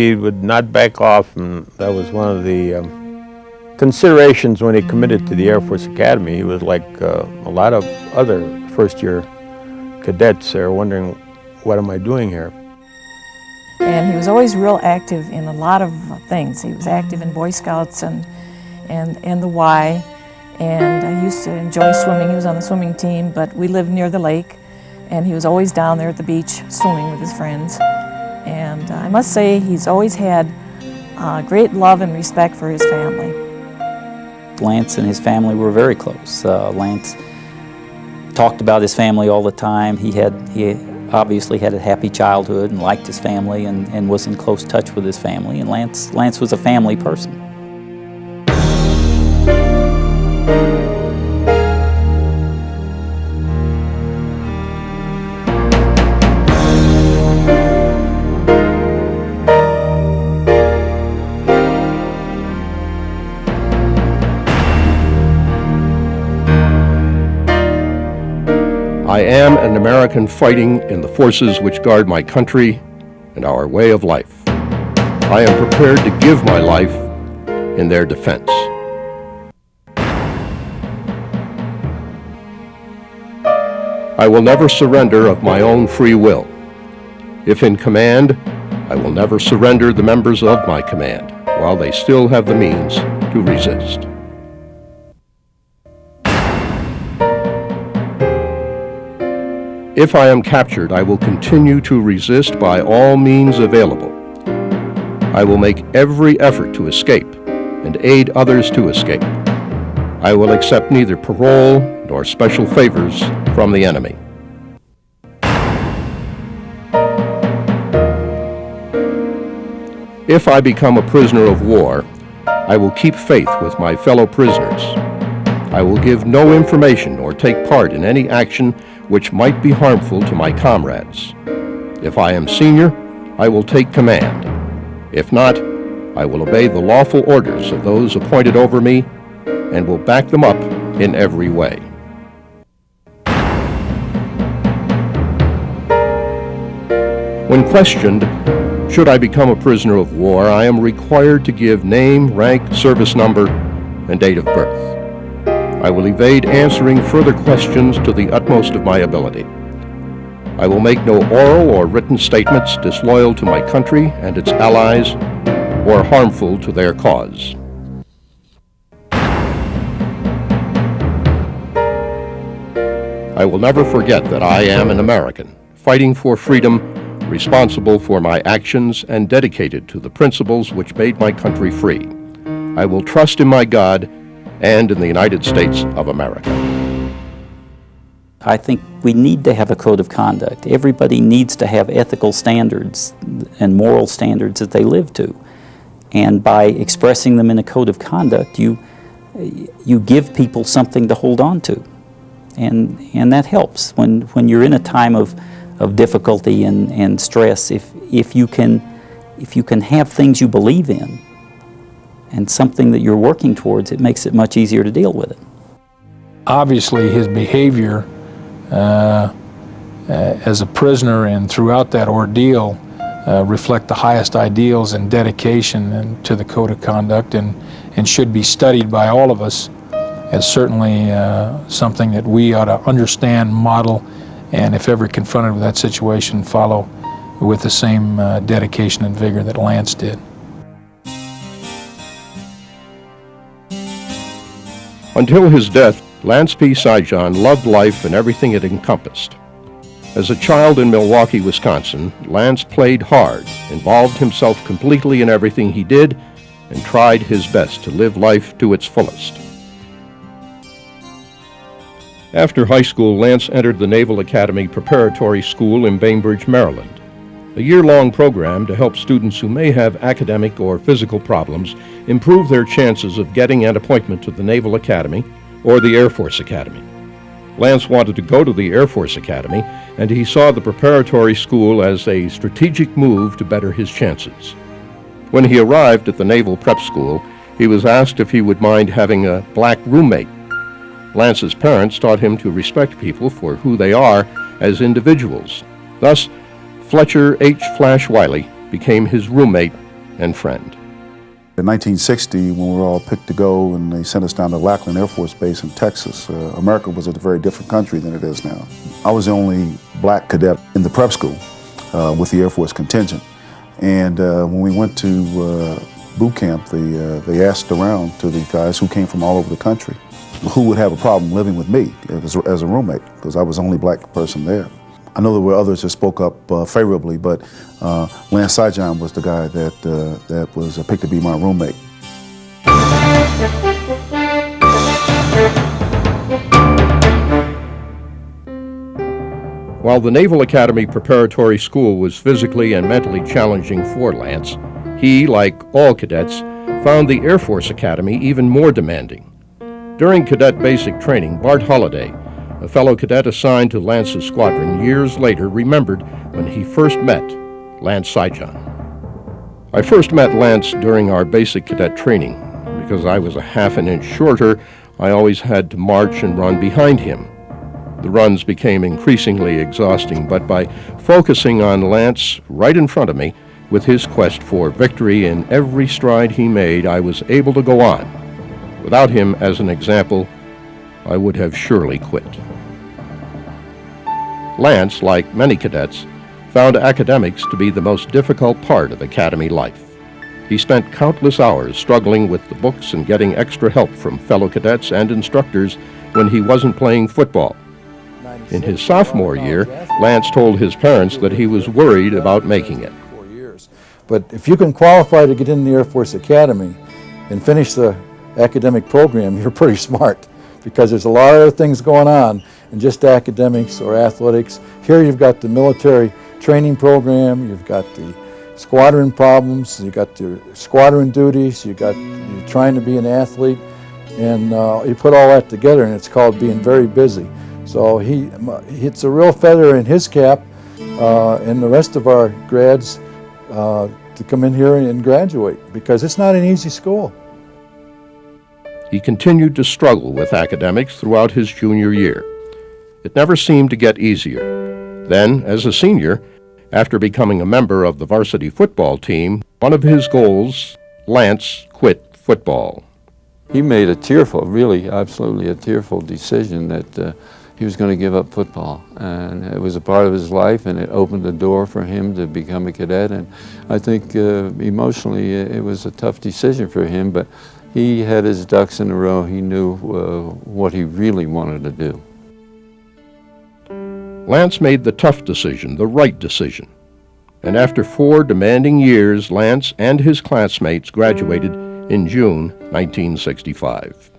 he would not back off, and that was one of the considerations when he committed to the Air Force Academy. He was like a lot of other first-year cadets are wondering, what am I doing here? And he was always real active in a lot of things. He was active in Boy Scouts and the Y, and he used to enjoy swimming. He was on the swimming team, but we lived near the lake, and he was always down there at the beach swimming with his friends. And I must say, he's always had great love and respect for his family. Lance and his family were very close. Lance talked about his family all the time. He obviously had a happy childhood and liked his family and was in close touch with his family. And Lance was a family person. I am an American fighting in the forces which guard my country and our way of life. I am prepared to give my life in their defense. I will never surrender of my own free will. If in command, I will never surrender the members of my command while they still have the means to resist. If I am captured, I will continue to resist by all means available. I will make every effort to escape and aid others to escape. I will accept neither parole nor special favors from the enemy. If I become a prisoner of war, I will keep faith with my fellow prisoners. I will give no information or take part in any action which might be harmful to my comrades. If I am senior, I will take command. If not, I will obey the lawful orders of those appointed over me and will back them up in every way. When questioned, should I become a prisoner of war, I am required to give name, rank, service number, and date of birth. I will evade answering further questions to the utmost of my ability. I will make no oral or written statements disloyal to my country and its allies or harmful to their cause. I will never forget that I am an American, fighting for freedom, responsible for my actions, and dedicated to the principles which made my country free. I will trust in my God and in the United States of America. I think we need to have a code of conduct. Everybody needs to have ethical standards and moral standards that they live to. And by expressing them in a code of conduct, you give people something to hold on to. And that helps when you're in a time of difficulty and stress. If you can have things you believe in and something that you're working towards, it makes it much easier to deal with it. Obviously, his behavior as a prisoner and throughout that ordeal reflect the highest ideals and dedication to the code of conduct and should be studied by all of us as certainly something that we ought to understand, model, and if ever confronted with that situation, follow with the same dedication and vigor that Lance did. Until his death, Lance P. Sijan loved life and everything it encompassed. As a child in Milwaukee, Wisconsin, Lance played hard, involved himself completely in everything he did, and tried his best to live life to its fullest. After high school, Lance entered the Naval Academy Preparatory School in Bainbridge, Maryland, a year-long program to help students who may have academic or physical problems improve their chances of getting an appointment to the Naval Academy or the Air Force Academy. Lance wanted to go to the Air Force Academy, and he saw the preparatory school as a strategic move to better his chances. When he arrived at the Naval Prep School, he was asked if he would mind having a black roommate. Lance's parents taught him to respect people for who they are as individuals. Thus, Fletcher H. Flash Wiley became his roommate and friend. In 1960, when we were all picked to go and they sent us down to Lackland Air Force Base in Texas, America was a very different country than it is now. I was the only black cadet in the prep school with the Air Force contingent. And when we went to boot camp, they asked around to the guys who came from all over the country who would have a problem living with me as a roommate, because I was the only black person there. I know there were others that spoke up favorably, but Lance Sijan was the guy that was picked to be my roommate. While the Naval Academy Preparatory School was physically and mentally challenging for Lance, he, like all cadets, found the Air Force Academy even more demanding. During cadet basic training, Bart Holliday, a fellow cadet assigned to Lance's squadron years later, remembered when he first met Lance Sijan. I first met Lance during our basic cadet training. Because I was a half an inch shorter, I always had to march and run behind him. The runs became increasingly exhausting, but by focusing on Lance right in front of me, with his quest for victory in every stride he made, I was able to go on. Without him as an example, I would have surely quit. Lance, like many cadets, found academics to be the most difficult part of academy life. He spent countless hours struggling with the books and getting extra help from fellow cadets and instructors when he wasn't playing football. In his sophomore year, Lance told his parents that he was worried about making it. But if you can qualify to get in the Air Force Academy and finish the academic program, you're pretty smart, because there's a lot of other things going on than just academics or athletics. Here you've got the military training program, you've got the squadron problems, you've got your squadron duties, you're trying to be an athlete, and you put all that together and it's called being very busy. So it's a real feather in his cap and the rest of our grads to come in here and graduate, because it's not an easy school. He continued to struggle with academics throughout his junior year. It never seemed to get easier. Then, as a senior, after becoming a member of the varsity football team, one of his goals, Lance quit football. He made a tearful, really absolutely a tearful decision that he was going to give up football. And it was a part of his life, and it opened the door for him to become a cadet. And I think emotionally it was a tough decision for him, but he had his ducks in a row. He knew what he really wanted to do. Lance made the tough decision, the right decision. And after 4 demanding years, Lance and his classmates graduated in June 1965.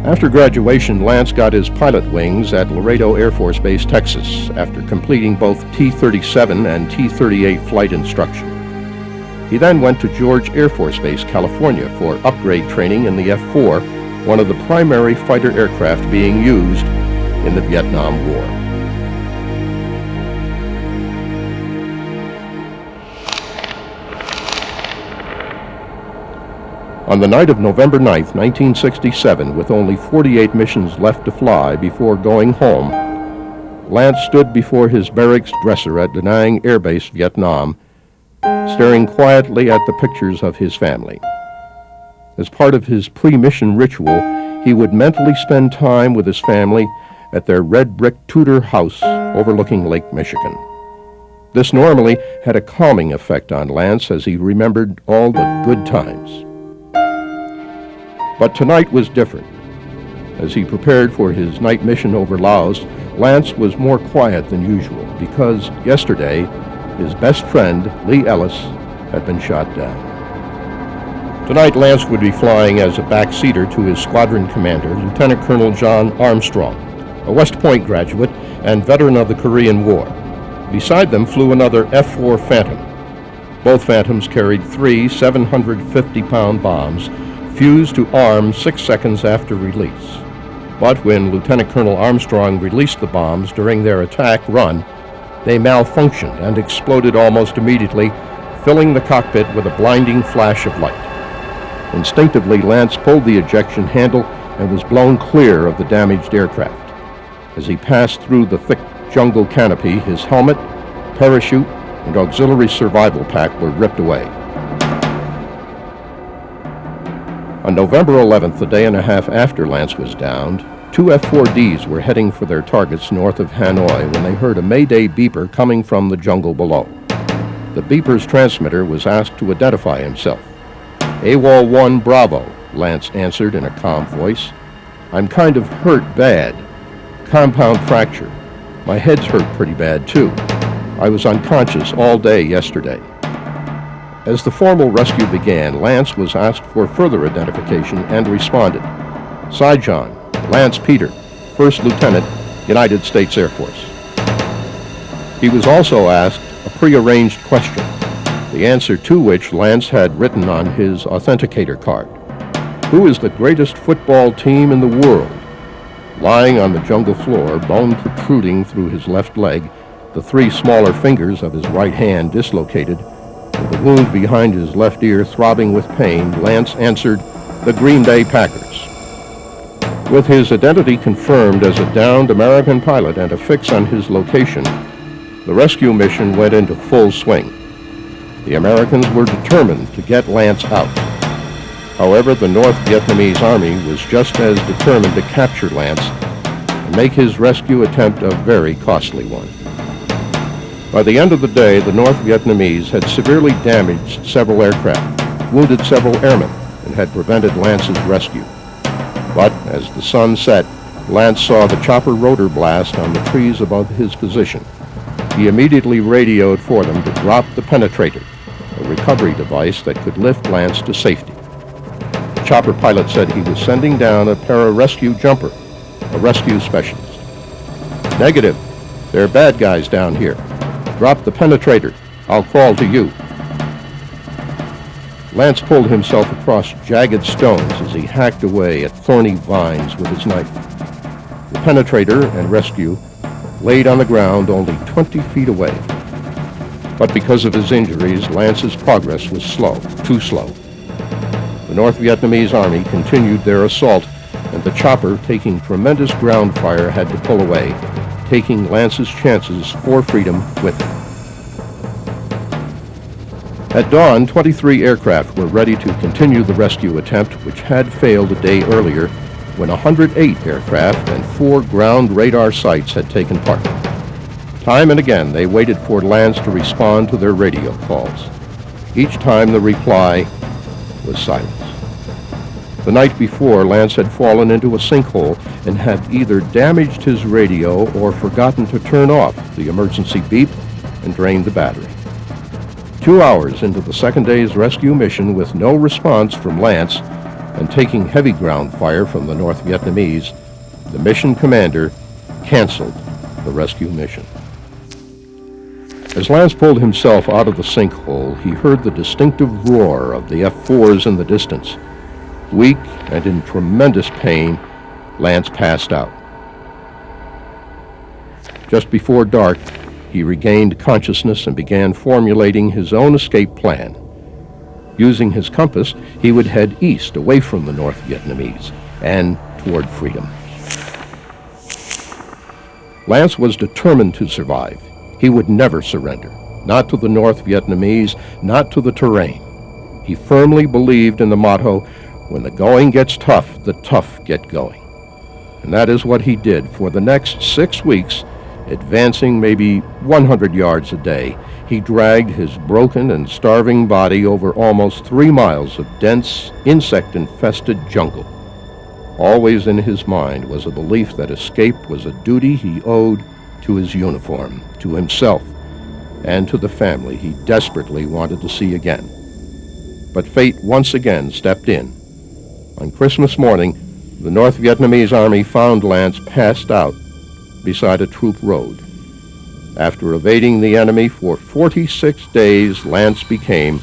After graduation, Lance got his pilot wings at Laredo Air Force Base, Texas, after completing both T-37 and T-38 flight instruction. He then went to George Air Force Base, California, for upgrade training in the F-4, one of the primary fighter aircraft being used in the Vietnam War. On the night of November 9th, 1967, with only 48 missions left to fly before going home, Lance stood before his barracks dresser at Da Nang Air Base, Vietnam, staring quietly at the pictures of his family. As part of his pre-mission ritual, he would mentally spend time with his family at their red brick Tudor house overlooking Lake Michigan. This normally had a calming effect on Lance as he remembered all the good times. But tonight was different. As he prepared for his night mission over Laos, Lance was more quiet than usual because yesterday his best friend, Lee Ellis, had been shot down. Tonight, Lance would be flying as a backseater to his squadron commander, Lieutenant Colonel John Armstrong, a West Point graduate and veteran of the Korean War. Beside them flew another F-4 Phantom. Both Phantoms carried 3 750-pound bombs fused to arms 6 seconds after release. But when Lieutenant Colonel Armstrong released the bombs during their attack run, they malfunctioned and exploded almost immediately, filling the cockpit with a blinding flash of light. Instinctively, Lance pulled the ejection handle and was blown clear of the damaged aircraft. As he passed through the thick jungle canopy, his helmet, parachute, and auxiliary survival pack were ripped away. On November 11th, a day and a half after Lance was downed, two F-4Ds were heading for their targets north of Hanoi when they heard a Mayday beeper coming from the jungle below. The beeper's transmitter was asked to identify himself. AWOL 1 Bravo, Lance answered in a calm voice. I'm kind of hurt bad. Compound fracture. My head's hurt pretty bad too. I was unconscious all day yesterday. As the formal rescue began, Lance was asked for further identification and responded. Sijan, Lance Peter, 1st Lieutenant, United States Air Force. He was also asked a prearranged question, the answer to which Lance had written on his authenticator card. Who is the greatest football team in the world? Lying on the jungle floor, bone protruding through his left leg, the three smaller fingers of his right hand dislocated, and the wound behind his left ear throbbing with pain, Lance answered, the Green Bay Packers. With his identity confirmed as a downed American pilot and a fix on his location, the rescue mission went into full swing. The Americans were determined to get Lance out. However, the North Vietnamese Army was just as determined to capture Lance and make his rescue attempt a very costly one. By the end of the day, the North Vietnamese had severely damaged several aircraft, wounded several airmen, and had prevented Lance's rescue. But as the sun set, Lance saw the chopper rotor blast on the trees above his position. He immediately radioed for them to drop the penetrator, a recovery device that could lift Lance to safety. The chopper pilot said he was sending down a pararescue jumper, a rescue specialist. Negative. There are bad guys down here. Drop the penetrator. I'll crawl to you. Lance pulled himself across jagged stones as he hacked away at thorny vines with his knife. The penetrator and rescue laid on the ground only 20 feet away. But because of his injuries, Lance's progress was slow, too slow. The North Vietnamese Army continued their assault, and the chopper, taking tremendous ground fire, had to pull away, taking Lance's chances for freedom with him. At dawn, 23 aircraft were ready to continue the rescue attempt, which had failed a day earlier when 108 aircraft and 4 ground radar sites had taken part. Time and again, they waited for Lance to respond to their radio calls. Each time the reply was silence. The night before, Lance had fallen into a sinkhole and had either damaged his radio or forgotten to turn off the emergency beep and drained the battery. 2 hours into the second day's rescue mission with no response from Lance and taking heavy ground fire from the North Vietnamese, the mission commander canceled the rescue mission. As Lance pulled himself out of the sinkhole, he heard the distinctive roar of the F-4s in the distance. Weak and in tremendous pain, Lance passed out. Just before dark, he regained consciousness and began formulating his own escape plan. Using his compass, he would head east away from the North Vietnamese and toward freedom. Lance was determined to survive. He would never surrender, not to the North Vietnamese, not to the terrain. He firmly believed in the motto, when the going gets tough, the tough get going. And that is what he did for the next 6 weeks, advancing maybe 100 yards a day. He dragged his broken and starving body over almost 3 miles of dense, insect-infested jungle. Always in his mind was a belief that escape was a duty he owed to his uniform, to himself, and to the family he desperately wanted to see again. But fate once again stepped in. On Christmas morning, the North Vietnamese Army found Lance passed out beside a troop road. After evading the enemy for 46 days, Lance became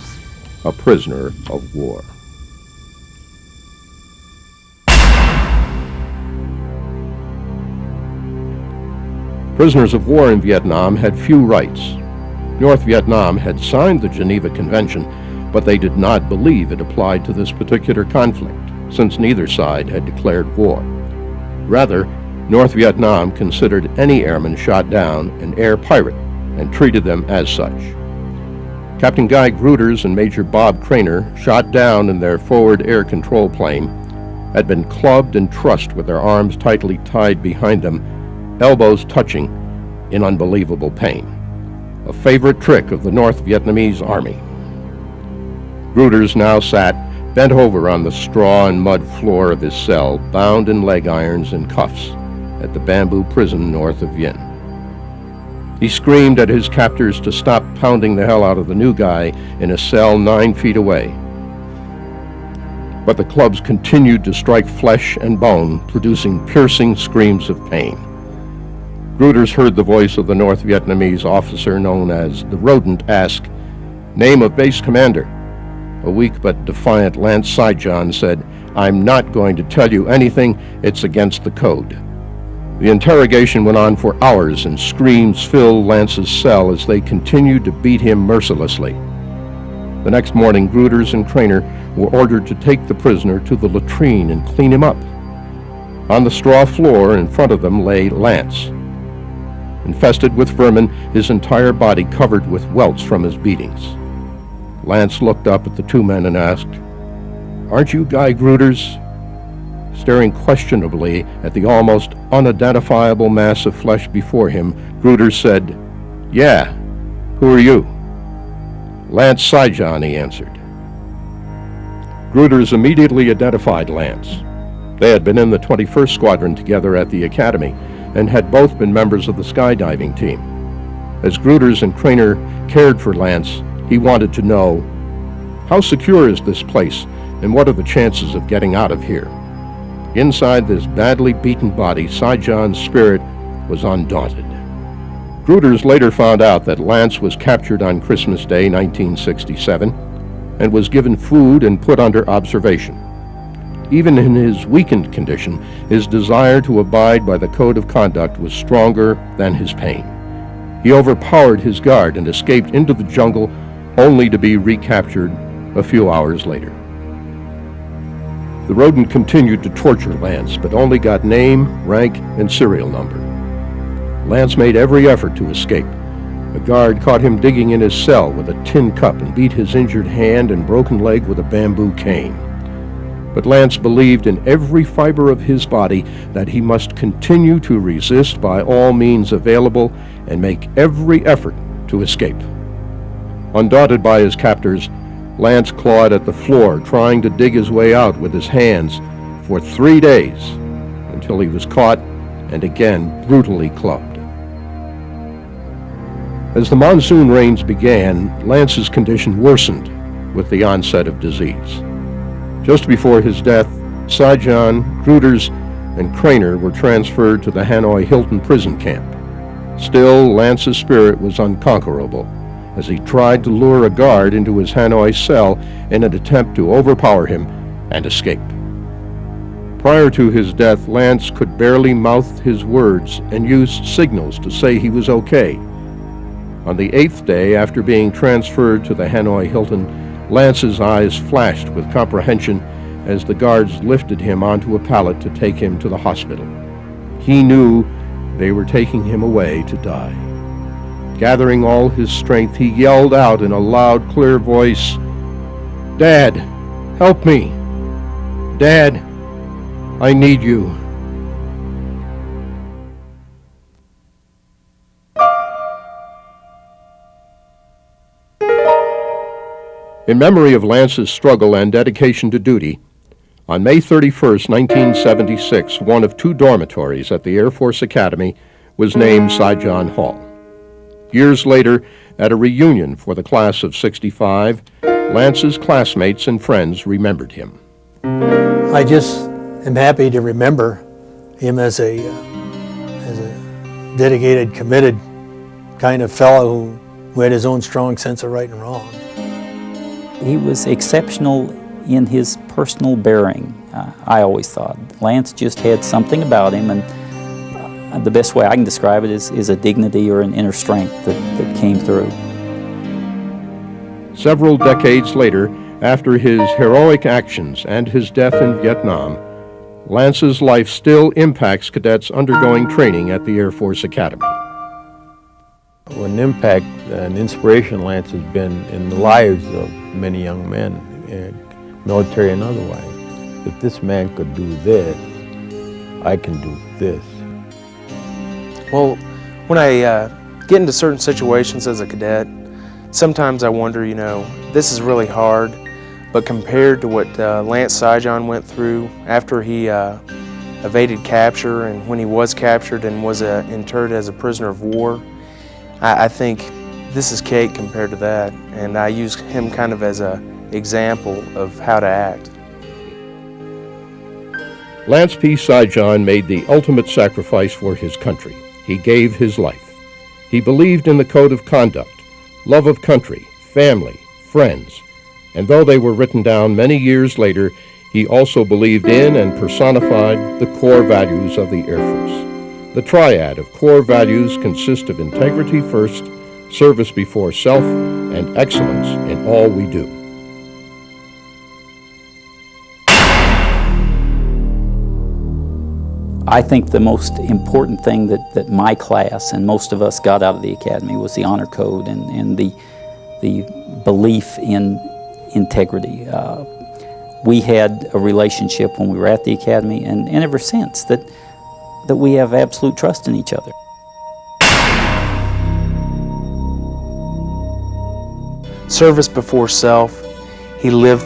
a prisoner of war. Prisoners of war in Vietnam had few rights. North Vietnam had signed the Geneva Convention, but they did not believe it applied to this particular conflict, since neither side had declared war. Rather, North Vietnam considered any airman shot down an air pirate and treated them as such. Captain Guy Gruters and Major Bob Craner, shot down in their forward air control plane, had been clubbed and trussed with their arms tightly tied behind them, elbows touching, in unbelievable pain. A favorite trick of the North Vietnamese Army. Gruters now sat bent over on the straw and mud floor of his cell, bound in leg irons and cuffs, at the bamboo prison north of Vien. He screamed at his captors to stop pounding the hell out of the new guy in a cell 9 feet away. But the clubs continued to strike flesh and bone, producing piercing screams of pain. Gruters heard the voice of the North Vietnamese officer known as the Rodent ask, "Name of base commander." A weak but defiant Lance Sijan said, "I'm not going to tell you anything, it's against the code." The interrogation went on for hours, and screams filled Lance's cell as they continued to beat him mercilessly. The next morning, Gruters and Craner were ordered to take the prisoner to the latrine and clean him up. On the straw floor in front of them lay Lance, infested with vermin, his entire body covered with welts from his beatings. Lance looked up at the two men and asked, "Aren't you Guy Gruters?" Staring questionably at the almost unidentifiable mass of flesh before him, Gruters said, "Yeah, who are you?" "Lance Sijan," he answered. Gruters immediately identified Lance. They had been in the 21st Squadron together at the Academy and had both been members of the skydiving team. As Gruters and Craner cared for Lance, he wanted to know, "How secure is this place, and what are the chances of getting out of here?" Inside this badly beaten body, Sijan's spirit was undaunted. Gruters later found out that Lance was captured on Christmas Day, 1967, and was given food and put under observation. Even in his weakened condition, his desire to abide by the code of conduct was stronger than his pain. He overpowered his guard and escaped into the jungle, only to be recaptured a few hours later. The Rodent continued to torture Lance, but only got name, rank, and serial number. Lance made every effort to escape. A guard caught him digging in his cell with a tin cup and beat his injured hand and broken leg with a bamboo cane. But Lance believed in every fiber of his body that he must continue to resist by all means available and make every effort to escape. Undaunted by his captors, Lance clawed at the floor, trying to dig his way out with his hands for 3 days, until he was caught and again brutally clubbed. As the monsoon rains began, Lance's condition worsened with the onset of disease. Just before his death, Sijan, Gruters, and Craner were transferred to the Hanoi Hilton prison camp. Still, Lance's spirit was unconquerable as he tried to lure a guard into his Hanoi cell in an attempt to overpower him and escape. Prior to his death, Lance could barely mouth his words and used signals to say he was okay. On the 8th day after being transferred to the Hanoi Hilton, Lance's eyes flashed with comprehension as the guards lifted him onto a pallet to take him to the hospital. He knew they were taking him away to die. Gathering all his strength, he yelled out in a loud, clear voice, "Dad, help me! Dad, I need you." In memory of Lance's struggle and dedication to duty, on May 31, 1976, one of 2 dormitories at the Air Force Academy was named Sijan Hall. Years later, at a reunion for the class of '65, Lance's classmates and friends remembered him. I just am happy to remember him as a dedicated, committed kind of fellow who had his own strong sense of right and wrong. He was exceptional in his personal bearing, I always thought. Lance just had something about him, and the best way I can describe it is a dignity or an inner strength that came through. Several decades later, after his heroic actions and his death in Vietnam, Lance's life still impacts cadets undergoing training at the Air Force Academy. An impact and inspiration Lance has been in the lives of many young men, military and otherwise. If this man could do this, I can do this. Well, when I get into certain situations as a cadet, sometimes I wonder, you know, this is really hard, but compared to what Lance Sijan went through after he evaded capture and when he was captured and was interred as a prisoner of war, I think this is cake compared to that, and I use him kind of as an example of how to act. Lance P. Sijan made the ultimate sacrifice for his country. He gave his life. He believed in the code of conduct, love of country, family, friends, and though they were written down many years later, he also believed in and personified the core values of the Air Force. The triad of core values consist of integrity first, service before self, and excellence in all we do. I think the most important thing that my class and most of us got out of the academy was the honor code and the belief in integrity. We had a relationship when we were at the academy, and ever since that we have absolute trust in each other. Service before self. He lived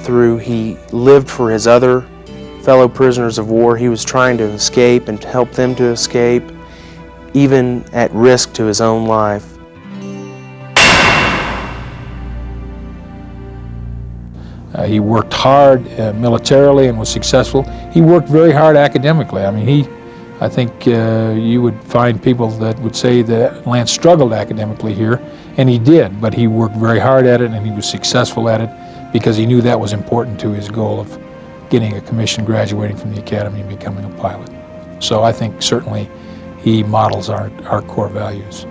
for his other fellow prisoners of war. He was trying to escape and help them to escape, even at risk to his own life. He worked hard militarily and was successful. He worked very hard academically. I mean, I think you would find people that would say that Lance struggled academically here, and he did, but he worked very hard at it and he was successful at it because he knew that was important to his goal of getting a commission, graduating from the academy, and becoming a pilot. So I think certainly he models our core values.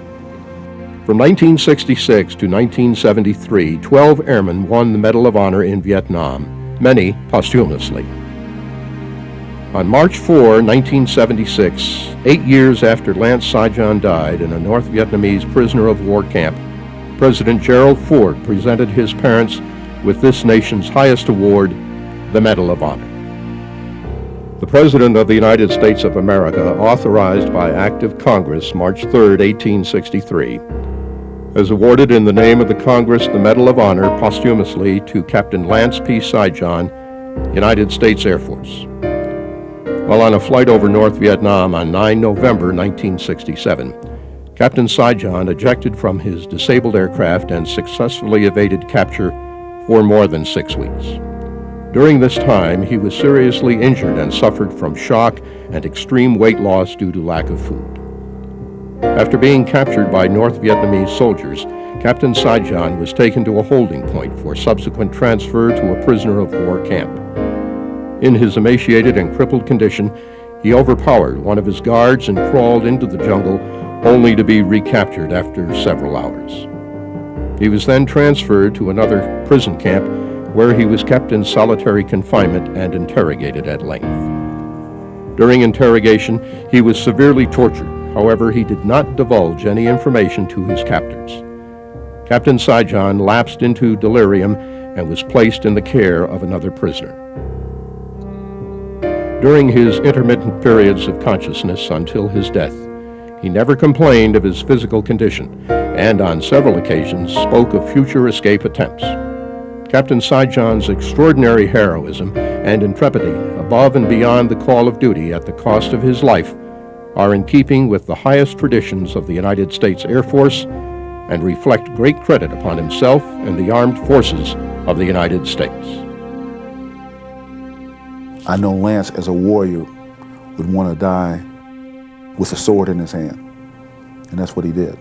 From 1966 to 1973, 12 airmen won the Medal of Honor in Vietnam, many posthumously. On March 4, 1976, 8 years after Lance Sijan died in a North Vietnamese prisoner of war camp, President Gerald Ford presented his parents with this nation's highest award, the Medal of Honor. The President of the United States of America, authorized by Act of Congress March 3, 1863, has awarded in the name of the Congress the Medal of Honor posthumously to Captain Lance P. Sijan, United States Air Force. While on a flight over North Vietnam on 9 November 1967, Captain Sijan ejected from his disabled aircraft and successfully evaded capture for more than 6 weeks. During this time, he was seriously injured and suffered from shock and extreme weight loss due to lack of food. After being captured by North Vietnamese soldiers, Captain Sijan was taken to a holding point for subsequent transfer to a prisoner of war camp. In his emaciated and crippled condition, he overpowered one of his guards and crawled into the jungle, only to be recaptured after several hours. He was then transferred to another prison camp where he was kept in solitary confinement and interrogated at length. During interrogation, he was severely tortured. However, he did not divulge any information to his captors. Captain Sijan lapsed into delirium and was placed in the care of another prisoner. During his intermittent periods of consciousness until his death, he never complained of his physical condition and on several occasions spoke of future escape attempts. Captain Sijan's extraordinary heroism and intrepidity above and beyond the call of duty at the cost of his life are in keeping with the highest traditions of the United States Air Force and reflect great credit upon himself and the armed forces of the United States. I know Lance, as a warrior, would want to die with a sword in his hand, and that's what he did.